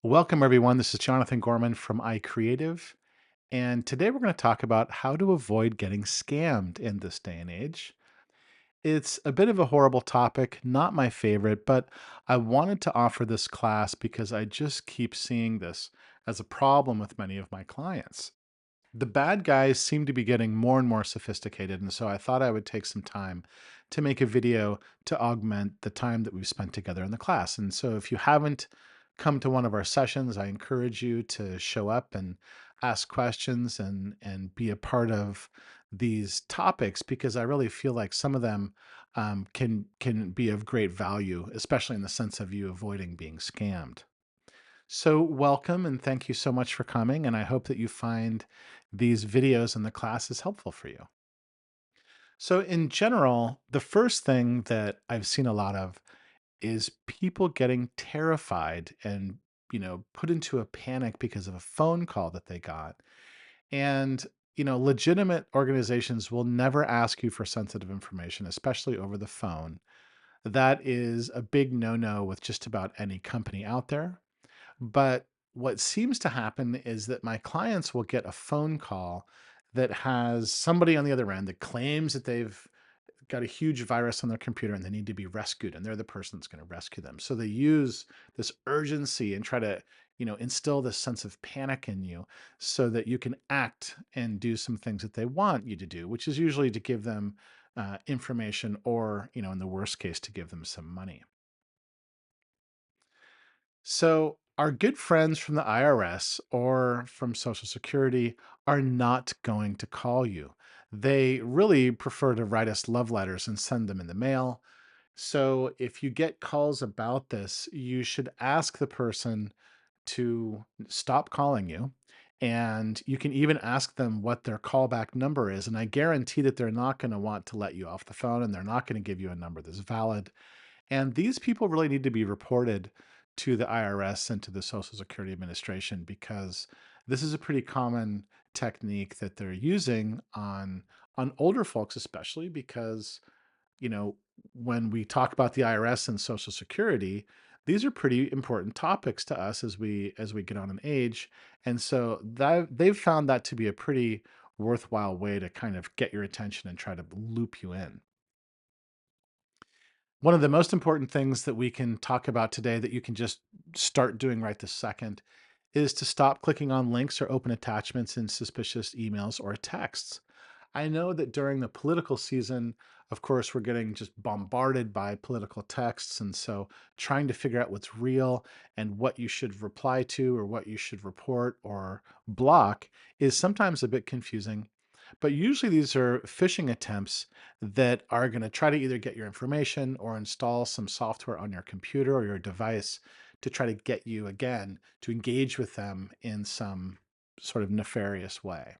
Welcome, everyone. This is Jonathan Gorman from iCreative. And today we're going to talk about how to avoid getting scammed in this day and age. It's a bit of a horrible topic, not my favorite, but I wanted to offer this class because I just keep seeing this as a problem with many of my clients. The bad guys seem to be getting more and more sophisticated. And so I thought I would take some time to make a video to augment the time that we've spent together in the class. And so if you haven't come to one of our sessions, I encourage you to show up and ask questions and be a part of these topics because I really feel like some of them can be of great value, especially in the sense of you avoiding being scammed. So, welcome and thank you so much for coming. And I hope that you find these videos and the classes helpful for you. So, in general, the first thing that I've seen a lot of is people getting terrified and, put into a panic because of a phone call that they got. And, legitimate organizations will never ask you for sensitive information, especially over the phone. That is a big no no with just about any company out there. But what seems to happen is that my clients will get a phone call that has somebody on the other end that claims that they've got a huge virus on their computer and they need to be rescued and they're the person that's going to rescue them. So they use this urgency and try to, instill this sense of panic in you so that you can act and do some things that they want you to do, which is usually to give them information or, in the worst case, to give them some money. So, our good friends from the IRS or from Social Security are not going to call you. They really prefer to write us love letters and send them in the mail. So, if you get calls about this, you should ask the person to stop calling you. And you can even ask them what their callback number is. And I guarantee that they're not going to want to let you off the phone and they're not going to give you a number that's valid. And these people really need to be reported to the IRS and to the Social Security Administration because this is a pretty common technique that they're using on older folks, especially because, you know, when we talk about the IRS and Social Security, these are pretty important topics to us as we get on in age. And so that they've found that to be a pretty worthwhile way to kind of get your attention and try to loop you in. One of the most important things that we can talk about today that you can just start doing right this second is to stop clicking on links or open attachments in suspicious emails or texts. I know that during the political season, of course, we're getting just bombarded by political texts. And so trying to figure out what's real and what you should reply to or what you should report or block is sometimes a bit confusing. But usually these are phishing attempts that are going to try to either get your information or install some software on your computer or your device to try to get you again to engage with them in some sort of nefarious way.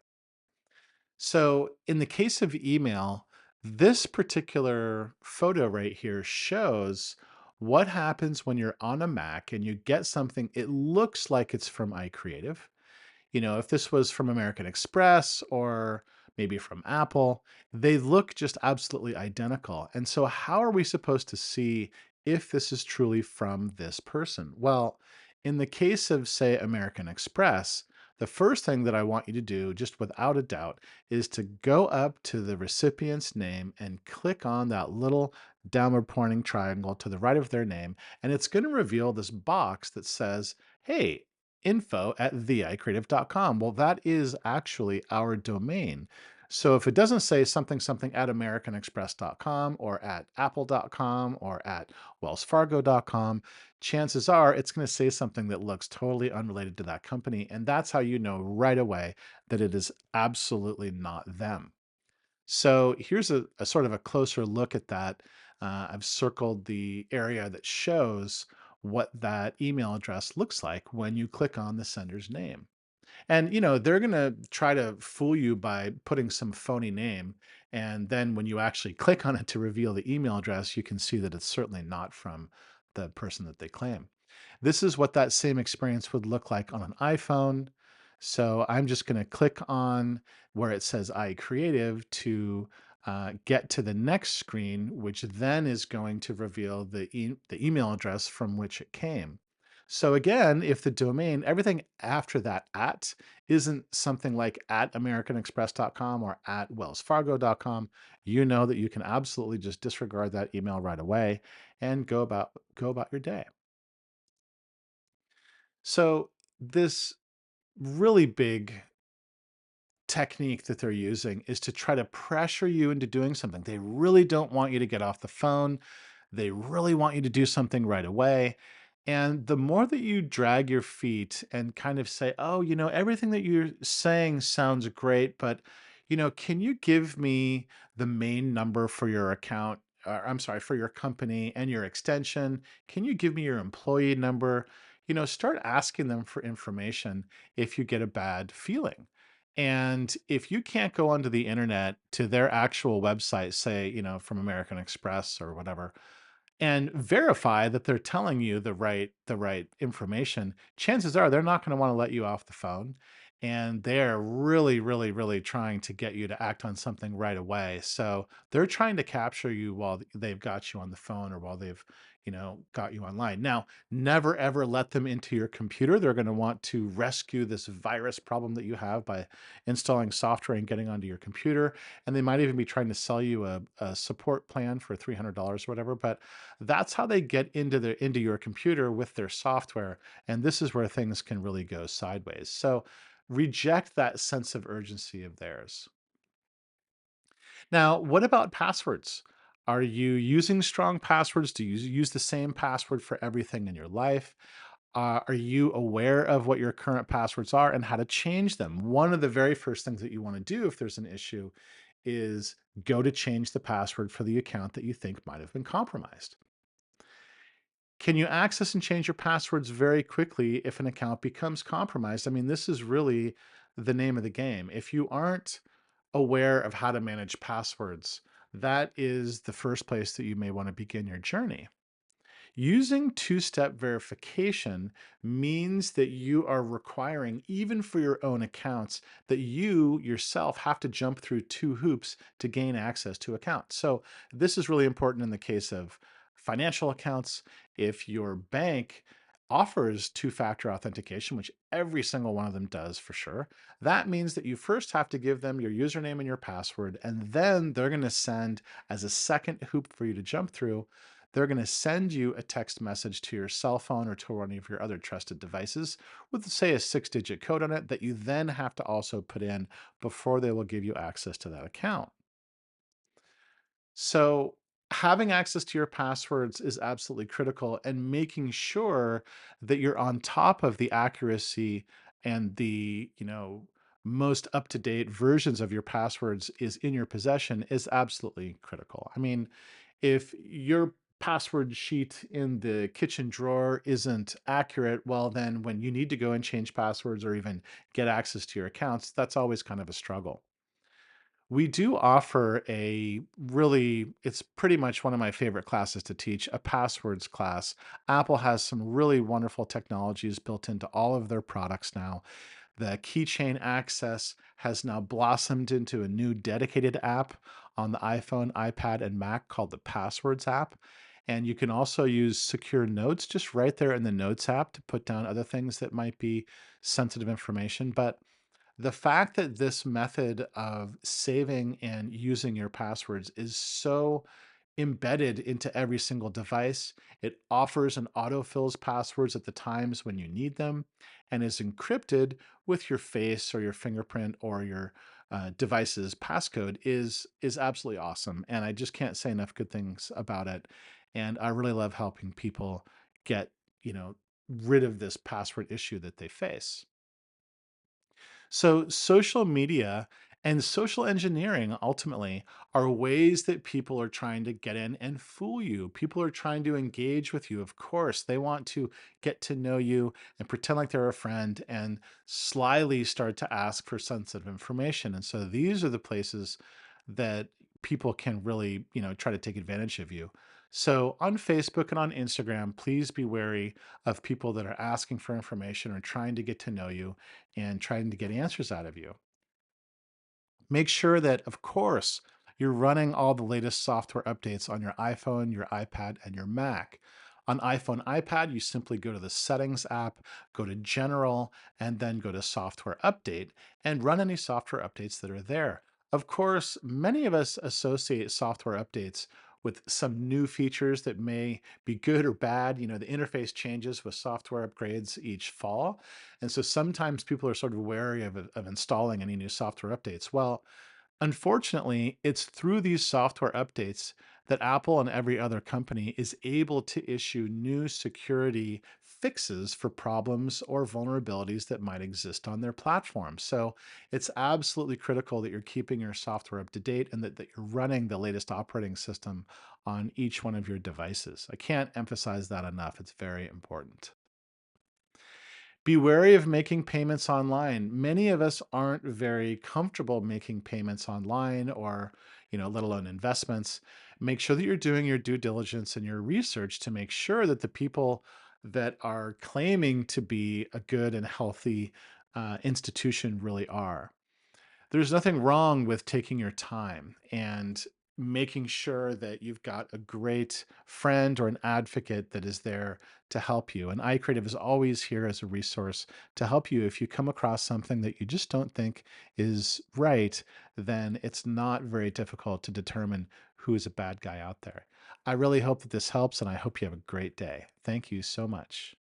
So, in the case of email, this particular photo right here shows what happens when you're on a Mac and you get something. It looks like it's from iCreative. If this was from American Express or maybe from Apple, they look just absolutely identical. And so, how are we supposed to see if this is truly from this person? Well, in the case of, say, American Express, the first thing that I want you to do, just without a doubt, is to go up to the recipient's name and click on that little downward pointing triangle to the right of their name. And it's going to reveal this box that says, hey, info@theiCreative.com. Well, that is actually our domain. So if it doesn't say something something at americanexpress.com or at apple.com or at wellsfargo.com, chances are it's going to say something that looks totally unrelated to that company. And that's how you know right away that it is absolutely not them. So here's a sort of a closer look at that. I've circled the area that shows what that email address looks like when you click on the sender's name. And they're going to try to fool you by putting some phony name. And then when you actually click on it to reveal the email address, you can see that it's certainly not from the person that they claim. This is what that same experience would look like on an iPhone. So I'm just going to click on where it says iCreative to get to the next screen, which then is going to reveal the email address from which it came. So again, if the domain, everything after that at isn't something like at americanexpress.com or at wellsfargo.com, you know that you can absolutely just disregard that email right away and go about your day. So this really big technique that they're using is to try to pressure you into doing something. They really don't want you to get off the phone. They really want you to do something right away. And the more that you drag your feet and kind of say, oh, everything that you're saying sounds great, but, can you give me the main number for your account? Or, I'm sorry, for your company and your extension? Can you give me your employee number? Start asking them for information if you get a bad feeling. And if you can't go onto the internet to their actual website, say, from American Express or whatever, and verify that they're telling you the right information, chances are they're not going to want to let you off the phone. And they're really, really, really trying to get you to act on something right away. So they're trying to capture you while they've got you on the phone or while they've, got you online. Now, never ever let them into your computer. They're going to want to rescue this virus problem that you have by installing software and getting onto your computer. And they might even be trying to sell you a support plan for $300 or whatever. But that's how they get into your computer with their software, and this is where things can really go sideways. So reject that sense of urgency of theirs. Now, what about passwords? Are you using strong passwords? Do you use the same password for everything in your life? Are you aware of what your current passwords are and how to change them? One of the very first things that you want to do if there's an issue is go to change the password for the account that you think might have been compromised. Can you access and change your passwords very quickly if an account becomes compromised? I mean, this is really the name of the game. If you aren't aware of how to manage passwords, that is the first place that you may want to begin your journey. Using two-step verification means that you are requiring, even for your own accounts, that you yourself have to jump through two hoops to gain access to accounts. So this is really important in the case of financial accounts. If your bank offers two-factor authentication, which every single one of them does for sure, that means that you first have to give them your username and your password, and then they're going to send as a second hoop for you to jump through. They're going to send you a text message to your cell phone or to one of your other trusted devices with, say, a 6-digit code on it that you then have to also put in before they will give you access to that account. So, having access to your passwords is absolutely critical, and making sure that you're on top of the accuracy and the, most up-to-date versions of your passwords is in your possession is absolutely critical. I mean, if your password sheet in the kitchen drawer isn't accurate, well, then when you need to go and change passwords or even get access to your accounts, that's always kind of a struggle. We do offer it's pretty much one of my favorite classes to teach, a passwords class. Apple has some really wonderful technologies built into all of their products now. The keychain access has now blossomed into a new dedicated app on the iPhone, iPad, and Mac called the Passwords app. And you can also use secure notes just right there in the Notes app to put down other things that might be sensitive information. But the fact that this method of saving and using your passwords is so embedded into every single device, it offers and autofills passwords at the times when you need them, and is encrypted with your face or your fingerprint or your device's passcode is absolutely awesome. And I just can't say enough good things about it. And I really love helping people get, you know, rid of this password issue that they face. So, social media and social engineering ultimately are ways that people are trying to get in and fool you. People are trying to engage with you. Of course, they want to get to know you and pretend like they're a friend and slyly start to ask for sensitive information. And so, these are the places that people can really, try to take advantage of you. So, on Facebook and on Instagram, please be wary of people that are asking for information or trying to get to know you and trying to get answers out of you. Make sure that, of course, you're running all the latest software updates on your iPhone, your iPad, and your Mac. On iPhone, iPad, you simply go to the Settings app, go to General, and then go to Software Update and run any software updates that are there. Of course, many of us associate software updates with some new features that may be good or bad. The interface changes with software upgrades each fall. And so sometimes people are sort of wary of installing any new software updates. Well, unfortunately, it's through these software updates that Apple and every other company is able to issue new security fixes for problems or vulnerabilities that might exist on their platform. So it's absolutely critical that you're keeping your software up to date and that you're running the latest operating system on each one of your devices. I can't emphasize that enough. It's very important. Be wary of making payments online. Many of us aren't very comfortable making payments online or, let alone investments. Make sure that you're doing your due diligence and your research to make sure that the people that are claiming to be a good and healthy institution really are. There's nothing wrong with taking your time and making sure that you've got a great friend or an advocate that is there to help you. And iCreative is always here as a resource to help you. If you come across something that you just don't think is right, then it's not very difficult to determine who is a bad guy out there. I really hope that this helps, and I hope you have a great day. Thank you so much.